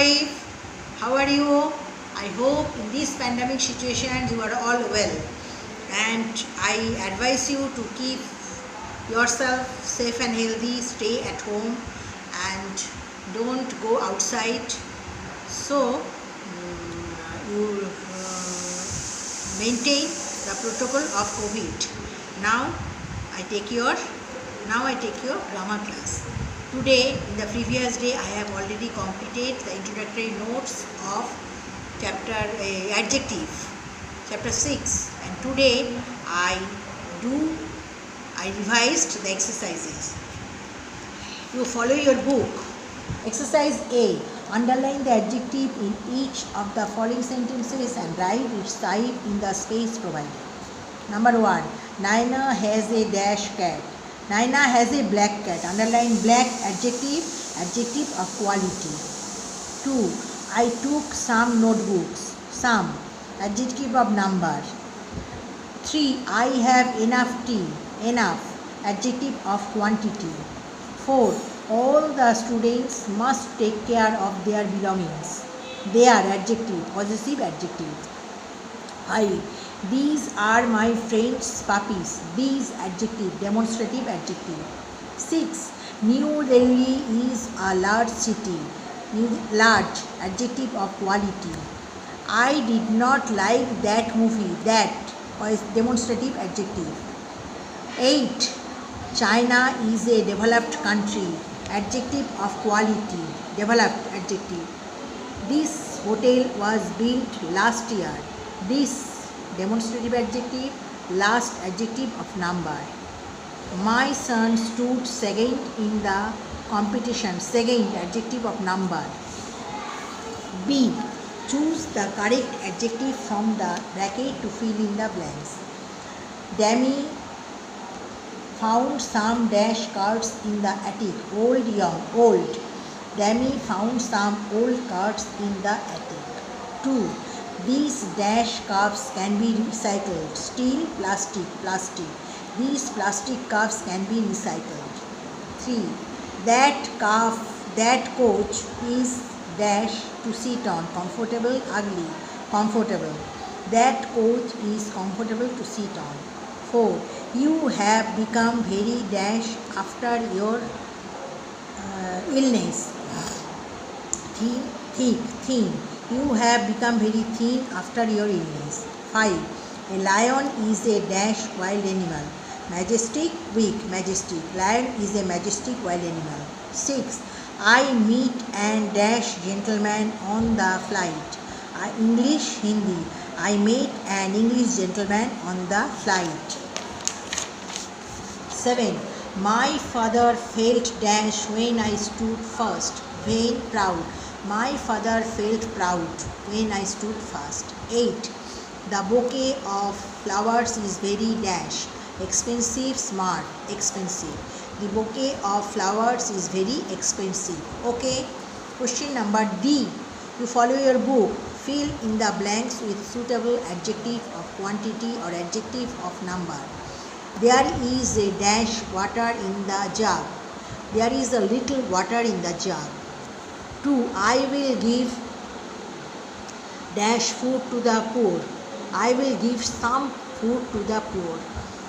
5. How are you? I hope in this pandemic situation you are all well, and I advise you to keep yourself safe and healthy, stay at home and don't go outside. So you maintain the protocol of COVID. Now I take your grammar class. Today, in the previous day, I have already completed the introductory notes of chapter adjective, chapter 6, and today I revised the exercises. You follow your book. Exercise A. Underline the adjective in each of the following sentences and write its type in the space provided. Number 1. Naina has a dash cat. Naina has a black cat. Underline black, adjective of quality. 2. I took some notebooks. Some, adjective of number. 3. I have enough tea. Enough, adjective of quantity. 4. All the students must take care of their belongings. Their, adjective, possessive adjective. 5. These are my friend's puppies. These, adjective, demonstrative adjective. 6. New Delhi is a large city. Large, adjective of quality. I did not like that movie. That was demonstrative adjective. 8. China is a developed country. Adjective of quality, developed adjective. This hotel was built last year. This, demonstrative adjective. Last, adjective of number. My son stood second in the competition. Second, adjective of number. B. Choose the correct adjective from the bracket to fill in the blanks. Demi found some dash cards in the attic. Old, young, old. Demi found some old cards in the attic. 2. These dash cups can be recycled. Steel, plastic, plastic. These plastic cups can be recycled. 3. That coach is dash to sit on. Comfortable, ugly, comfortable. That coach is comfortable to sit on. 4. You have become very dash after your illness. Thin. You have become very thin after your illness. 5. A lion is a dash wild animal. Majestic, weak, majestic. Lion is a majestic wild animal. 6. I meet and dash gentleman on the flight. English, Hindi. I met an English gentleman on the flight. 7. My father felt dash when I stood first. Vain, proud. My father felt proud when I stood first. 8. The bouquet of flowers is very dash. Expensive, smart, expensive. The bouquet of flowers is very expensive. Okay. Question number D. You follow your book. Fill in the blanks with suitable adjective of quantity or adjective of number. There is a dash water in the jug. There is a little water in the jug. 2. I will give dash food to the poor. I will give some food to the poor.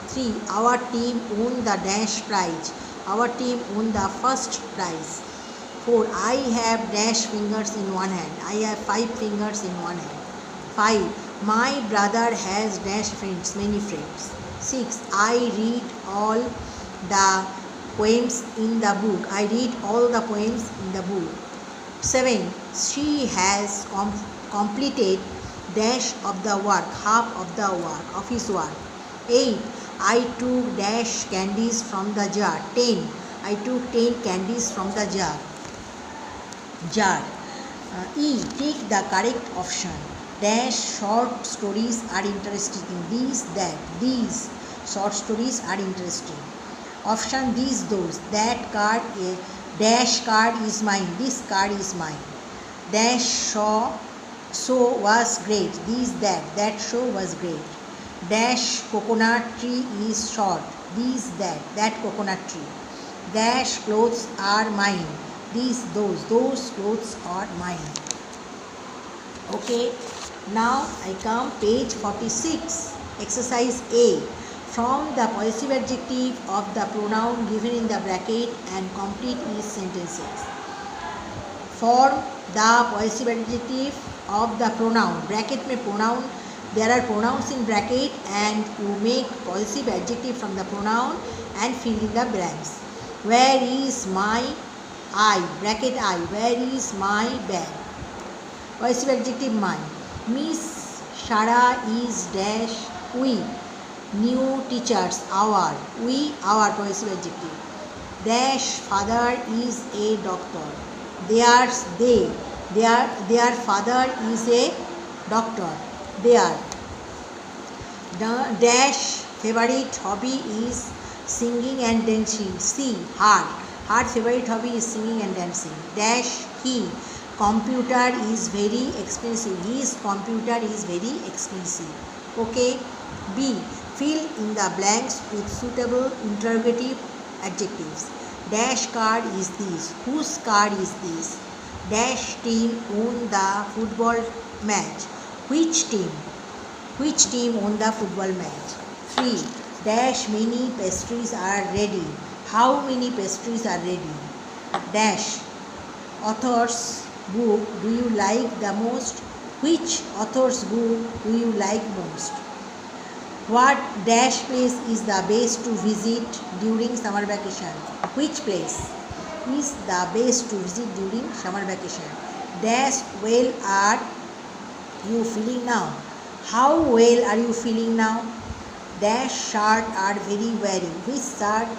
3. Our team won the dash prize. Our team won the first prize. 4. I have dash fingers in one hand. I have 5 fingers in one hand. 5. My brother has dash friends, many friends. 6. I read all the poems in the book. I read all the poems in the book. 7. She has completed dash of the work, half of the work, of his work. 8. I took dash candies from the jar. 10. I took 10 candies from the jar. E. Take the correct option. Dash short stories are interesting. These short stories are interesting. Option these, those. That card is dash card is mine. This card is mine. Dash show was great. That show was great. Dash coconut tree is short. That coconut tree. Dash clothes are mine. those clothes are mine. Okay, now I come page 46, exercise A. From the possessive adjective of the pronoun given in the bracket and complete each sentences. Form the possessive adjective of the pronoun. Bracket में pronoun, there are pronouns in bracket and you make possessive adjective from the pronoun and fill in the blanks. Where is my I? Bracket I. Where is my bag? Possessive adjective my. Miss Shara is dash we. New teachers our. We our possessive adjective. Dash father is a doctor. Their father is a doctor. Their dash favorite hobby is singing and dancing. See her favorite hobby is singing and dancing. Dash he computer is very expensive. His computer is very expensive. Okay. B. Fill in the blanks with suitable interrogative adjectives. Dash card is this. Whose card is this? Dash team won the football match. Which team? Which team won the football match? 3. Dash many pastries are ready. How many pastries are ready? Dash author's book do you like the most? Which author's book do you like most? What dash place is the best to visit during summer vacation? Which place is the best to visit during summer vacation? Dash well are you feeling now? How well are you feeling now? Dash shirt are very wearing. Which shirt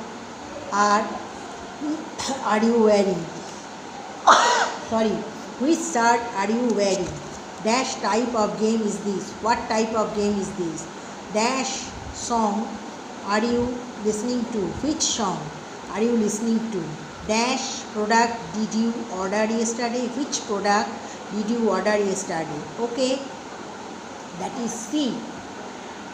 are you wearing? Sorry. Which shirt are you wearing? Dash type of game is this? What type of game is this? Dash song are you listening to? Which song are you listening to? Dash product did you order yesterday? Which product did you order yesterday? Okay, that is C.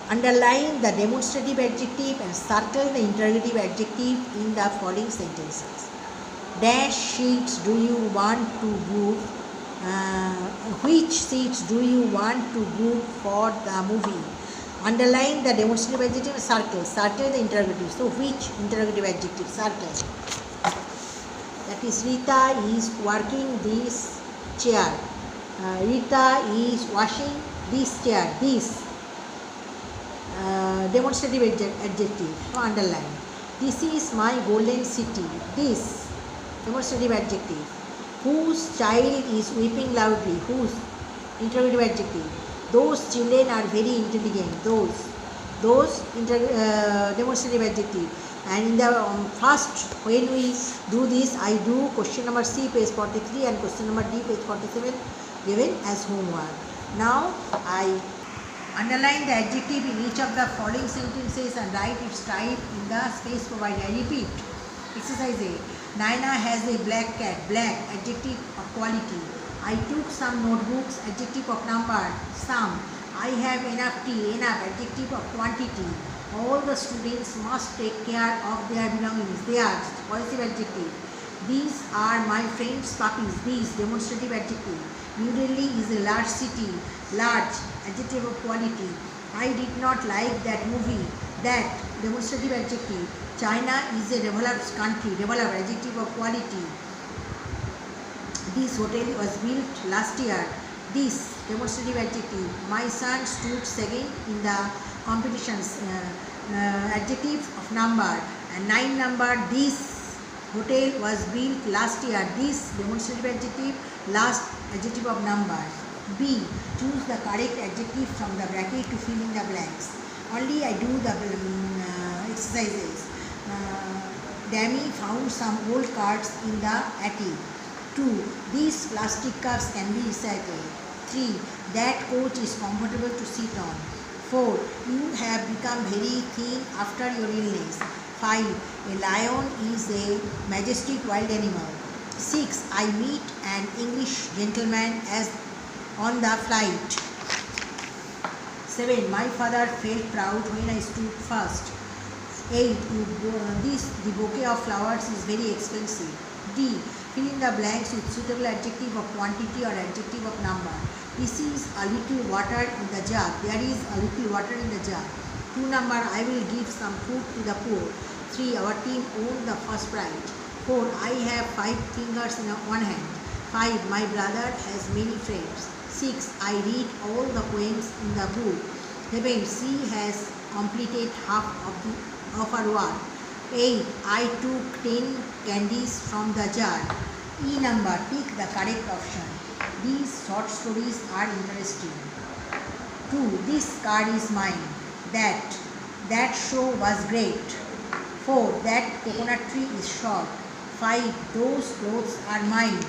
Underline the demonstrative adjective and circle the interrogative adjective in the following sentences. Dash seats do you want to book? Which seats do you want to book for the movie? Underline the demonstrative adjective, circle the interrogative. So which interrogative adjective? Circle. That is Rita is working this chair. Rita is washing this chair. This demonstrative adjective. So underline. This is my golden city. This demonstrative adjective. Whose child is weeping loudly? Whose interrogative adjective. Those children are very intelligent. Those demonstrative adjective. And in the first, when we do this, I do question number C, page 43, and question number D, page 47, given as homework. Now I underline the adjective in each of the following sentences and write its type in the space provided. I repeat. Exercise A. Naina has a black cat. Black, adjective of quality. I took some notebooks, adjective of number, some. I have enough tea, enough, adjective of quantity. All the students must take care of their belongings. Theirs, possessive adjective. These are my friends' puppies. These, demonstrative adjective. New Delhi is a large city. Large, adjective of quality. I did not like that movie. That, demonstrative adjective. China is a developed country. Developed, adjective of quality. This hotel was built last year. This, demonstrative adjective. My son stood second in the competitions. Adjective of number. And 9 number. This hotel was built last year. This, demonstrative adjective. Last, adjective of number. B. Choose the correct adjective from the bracket to fill in the blanks. Only I do the exercises. Dammy found some old cards in the attic. 2. These plastic cups can be recycled. 3. That coach is comfortable to sit on. 4. You have become very thin after your illness. 5. A lion is a majestic wild animal. 6. I meet an English gentleman as on the flight. 7. My father felt proud when I stood first. 8. The bouquet of flowers is very expensive. D. Fill in the blanks with suitable adjective of quantity or adjective of number. This is a little water in the jug. There is a little water in the jug. 2 number, I will give some food to the poor. 3, our team won the first prize. 4, I have 5 fingers in one hand. 5, my brother has many friends. 6, I read all the poems in the book. 7, she has completed half of her work. 8, I took 10 candies from the jar. E number, pick the correct option. These short stories are interesting. 2, this card is mine. That show was great. 4, that coconut tree is short. 5, those clothes are mine.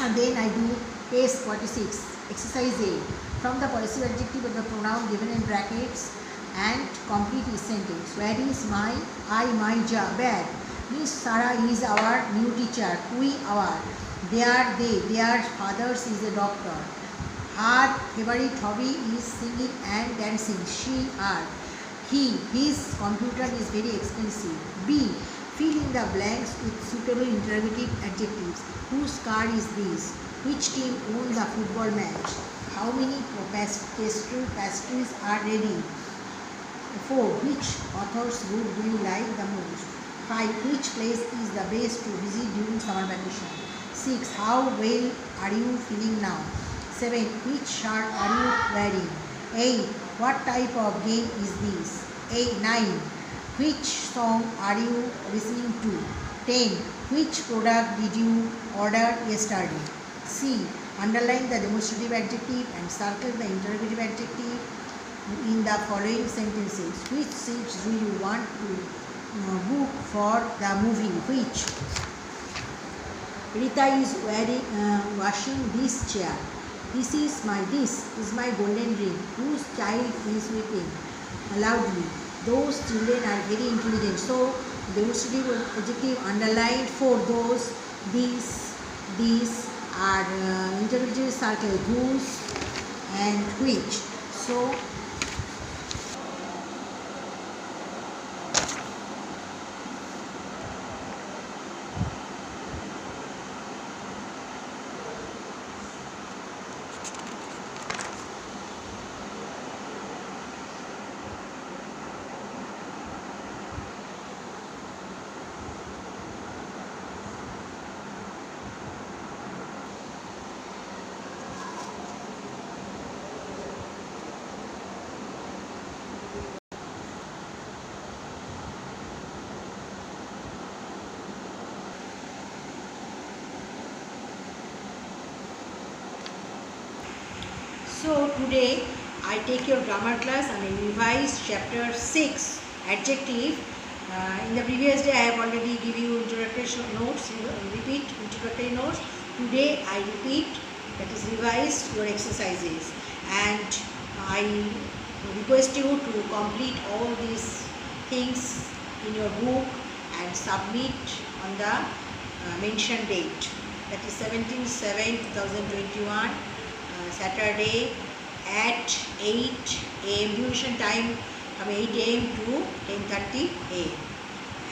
And then I do page 46. Exercise A. From the possessive adjective of the pronoun given in brackets and complete his sentence. Where is my, my job? Where? Miss Sarah is our new teacher. We, our. They are they. Their fathers is a doctor. Her favorite hobby is singing and dancing. She, her. He, his computer is very expensive. B. Fill in the blanks with suitable interrogative adjectives. Whose car is this? Which team won the football match? How many pastries are ready? 4. Which author's book do you like the most? 5. Which place is the best to visit during summer vacation? 6. How well are you feeling now? 7. Which shirt are you wearing? 8. What type of game is this? 9. Which song are you listening to? 10. Which product did you order yesterday? C. Underline the demonstrative adjective and circle the interrogative adjective in the following sentences. Which seats do you want to book for the movie? Which? Rita is washing this chair. This is my golden ring. Whose child is weeping loudly? Those children are very intelligent. So demonstrative adjective underlined for those, these are interrogative circle whose and which. So today I take your grammar class and I revise chapter 6 adjective. In the previous day I have already given you introductory notes, repeat introductory notes. Today I repeat, that is revised your exercises, and I request you to complete all these things in your book and submit on the mentioned date, that is 17/7/2021, Saturday at 8 am. Duration time from 8 am to 10:30 am.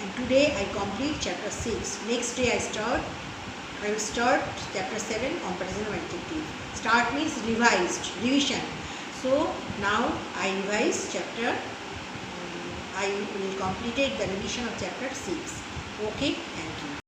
And today I complete chapter 6. Next day I will start chapter 7, comparison of adjective. Start means revised, revision. So now I revise chapter, I will complete the revision of chapter 6. Okay, thank you.